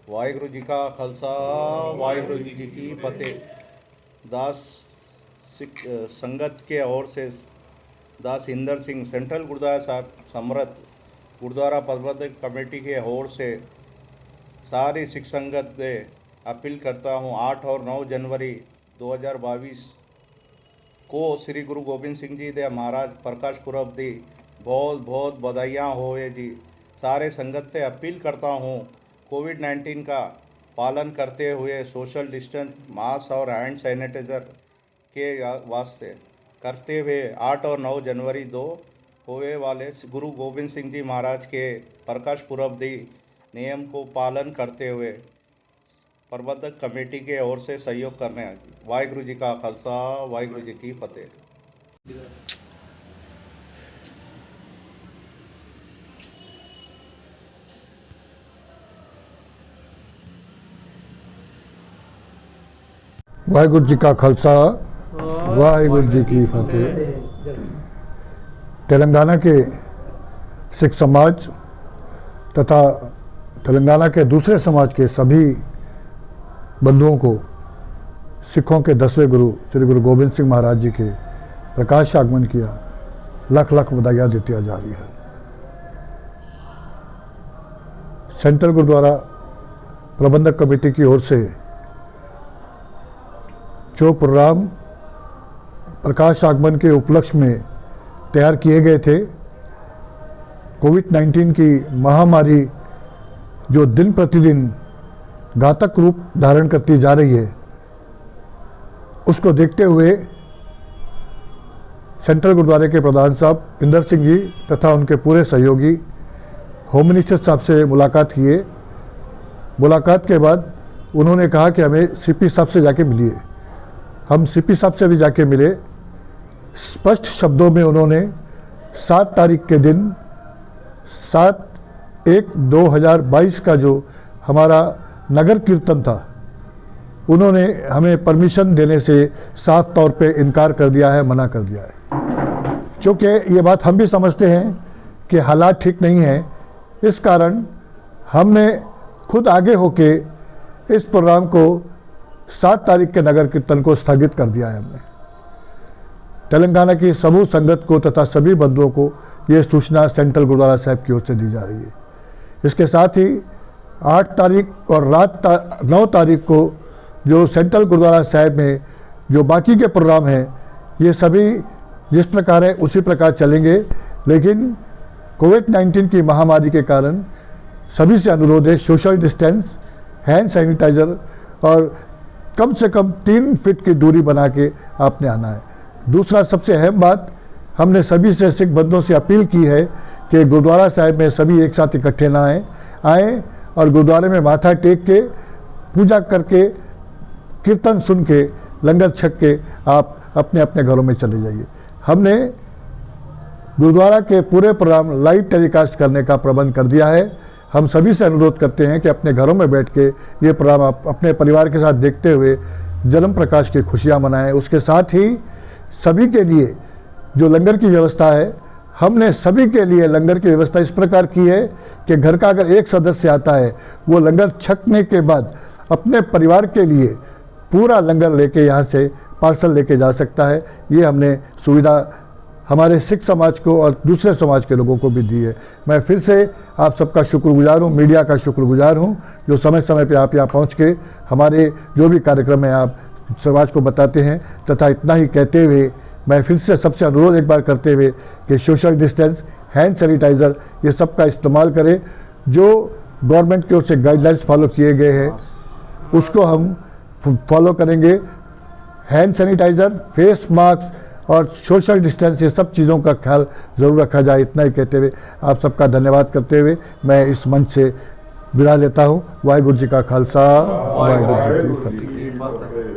वाहिगुरु जी का खालसा वाहिगुरु जी की फतेह। दास सिख संगत के ओर से दास इंदर सिंह सेंट्रल गुरुद्वारा साहब समरथ गुरुद्वारा प्रबंधक कमेटी के ओर से सारी सिख संगत से अपील करता हूँ 8 और 9 जनवरी 2022 को श्री गुरु गोबिंद सिंह जी दे महाराज प्रकाश पुरब दी बहुत बहुत बधाइयाँ होए जी। सारे संगत से अपील करता हूँ कोविड-19 का पालन करते हुए सोशल डिस्टेंस मास्क और हैंड सैनिटाइज़र के वास्ते करते हुए 8 और 9 जनवरी 2 होने वाले गुरु गोबिंद सिंह जी महाराज के प्रकाश पुरब दी नियम को पालन करते हुए प्रबंधक कमेटी के ओर से सहयोग करने। वाहिगुरु जी का खालसा वाहिगुरु जी की फतेह। वाहिगुरु जी का खालसा वाहिगुरु जी की फतेह। तेलंगाना के सिख समाज तथा तेलंगाना के दूसरे समाज के सभी बंधुओं को सिखों के 10वें गुरु श्री गुरु गोबिंद सिंह महाराज जी के प्रकाश आगमन किया लाख लाख बधाइयाँ देती जा रही है। सेंट्रल गुरुद्वारा प्रबंधक कमेटी की ओर से जो प्रोग्राम प्रकाश आगमन के उपलक्ष्य में तैयार किए गए थे, कोविड-19 की महामारी जो दिन प्रतिदिन घातक रूप धारण करती जा रही है, उसको देखते हुए सेंट्रल गुरुद्वारे के प्रधान साहब इंदर सिंह जी तथा उनके पूरे सहयोगी होम मिनिस्टर साहब से मुलाकात किए। मुलाकात के बाद उन्होंने कहा कि हमें सीपी साहब से जाके मिलिए। हम सीपी साहब से भी जाके मिले। स्पष्ट शब्दों में उन्होंने 7 तारीख के दिन 7/1/2022 का जो हमारा नगर कीर्तन था, उन्होंने हमें परमिशन देने से साफ तौर पे इनकार कर दिया है, मना कर दिया है। क्योंकि ये बात हम भी समझते हैं कि हालात ठीक नहीं है, इस कारण हमने खुद आगे होके इस प्रोग्राम को 7 तारीख के नगर कीर्तन को स्थगित कर दिया है। हमने तेलंगाना की समूह संगत को तथा सभी बंधुओं को ये सूचना सेंट्रल गुरुद्वारा साहब की ओर से दी जा रही है। इसके साथ ही 8 तारीख और रात 9 तारीख को जो सेंट्रल गुरुद्वारा साहब में जो बाकी के प्रोग्राम हैं, ये सभी जिस प्रकार है उसी प्रकार चलेंगे। लेकिन कोविड-19 की महामारी के कारण सभी से अनुरोध है, सोशल डिस्टेंस, हैंड सैनिटाइज़र और कम से कम 3 फीट की दूरी बना के आपने आना है। दूसरा सबसे अहम बात, हमने सभी से सिख बंधुओं से अपील की है कि गुरुद्वारा साहब में सभी एक साथ इकट्ठे ना आएँ और गुरुद्वारे में माथा टेक के पूजा करके कीर्तन सुन के लंगर छक के आप अपने अपने घरों में चले जाइए। हमने गुरुद्वारा के पूरे प्रोग्राम लाइव टेलीकास्ट करने का प्रबंध कर दिया है। हम सभी से अनुरोध करते हैं कि अपने घरों में बैठ के ये प्रोग्राम आप अपने परिवार के साथ देखते हुए जन्म प्रकाश की खुशियाँ मनाएं। उसके साथ ही सभी के लिए जो लंगर की व्यवस्था है, हमने सभी के लिए लंगर की व्यवस्था इस प्रकार की है कि घर का अगर एक सदस्य आता है, वो लंगर छकने के बाद अपने परिवार के लिए पूरा लंगर लेके यहाँ से पार्सल लेके जा सकता है। ये हमने सुविधा हमारे सिख समाज को और दूसरे समाज के लोगों को भी दी है। मैं फिर से आप सबका शुक्रगुजार हूँ, मीडिया का शुक्रगुजार हूँ, जो समय समय पे आप यहाँ पहुँच के हमारे जो भी कार्यक्रम है आप समाज को बताते हैं। तथा इतना ही कहते हुए मैं फिर से सबसे अनुरोध एक बार करते हुए कि सोशल डिस्टेंस, हैंड सैनिटाइज़र ये सब का इस्तेमाल करें। जो गवर्नमेंट की ओर से गाइडलाइंस फॉलो किए गए हैं उसको हम फॉलो करेंगे। हैंड सैनिटाइज़र, फेस मास्क और सोशल डिस्टेंस, ये सब चीज़ों का ख्याल ज़रूर रखा जाए। इतना ही कहते हुए आप सबका धन्यवाद करते हुए मैं इस मंच से विदा लेता हूँ। वाहिगुरु जी का खालसा, वाहिगुरु जी की फतेह।